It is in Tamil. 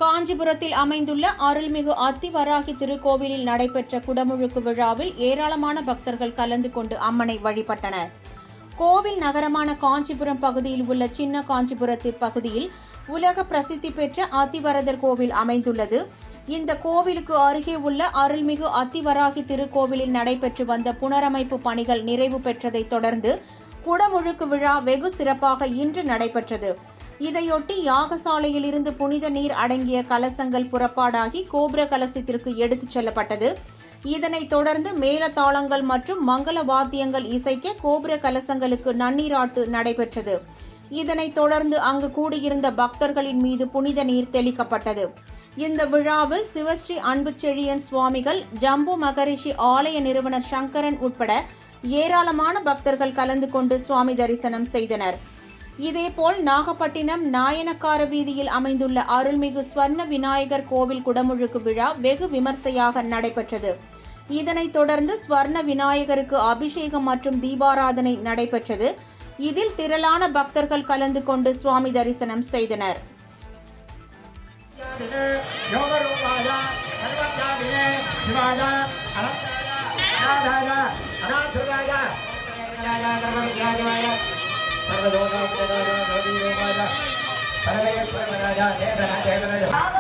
காஞ்சிபுரத்தில் அமைந்துள்ள அருள்மிகு அத்திவராகி திருக்கோவிலில் நடைபெற்ற குடமுழுக்கு விழாவில் ஏராளமான பக்தர்கள் கலந்து கொண்டு அம்மனை வழிபட்டனர். கோவில் நகரமான காஞ்சிபுரம் பகுதியில் உள்ள சின்ன காஞ்சிபுரத்தில் பகுதியில் உலக பிரசித்தி பெற்ற அத்திவரதர் கோவில் அமைந்துள்ளது. இந்த கோவிலுக்கு அருகே உள்ள அருள்மிகு அத்திவராகி திருக்கோவிலில் நடைபெற்று வந்த புனரமைப்பு பணிகள் நிறைவு பெற்றதை தொடர்ந்து குடமுழுக்கு விழா வெகு சிறப்பாக இன்று நடைபெற்றது. இதையொட்டி யாகசாலையில் இருந்து புனித நீர் அடங்கிய கலசங்கள் புறப்பாடாகி கோபுர கலசத்திற்கு எடுத்துச் செல்லப்பட்டது. இதனைத் தொடர்ந்து மேளதாளங்கள் மற்றும் மங்கள வாத்தியங்கள் இசைக்க கோபுர கலசங்களுக்கு நன்னீராட்டு நடைபெற்றது. இதனைத் தொடர்ந்து அங்கு கூடியிருந்த பக்தர்களின் மீது புனித நீர் தெளிக்கப்பட்டது. இந்த விழாவில் சிவஸ்ரீ அன்புச்செழியன் சுவாமிகள், ஜம்பு மகரிஷி ஆலய நிறுவனர் சங்கரன் உட்பட ஏராளமான பக்தர்கள் கலந்து கொண்டு சுவாமி தரிசனம் செய்தனர். இதேபோல் நாகப்பட்டினம் நாயனக்கார வீதியில் அமைந்துள்ள அருள்மிகு ஸ்வர்ண விநாயகர் கோவில் குடமுழுக்கு விழா வெகு விமர்சையாக நடைபெற்றது. இதனைத் தொடர்ந்து ஸ்வர்ண விநாயகருக்கு அபிஷேகம் மற்றும் தீபாராதனை நடைபெற்றது. இதில் திரளான பக்தர்கள் கலந்து கொண்டு சுவாமி தரிசனம் செய்தனர். सर्वलोकाय सर्वलोकाय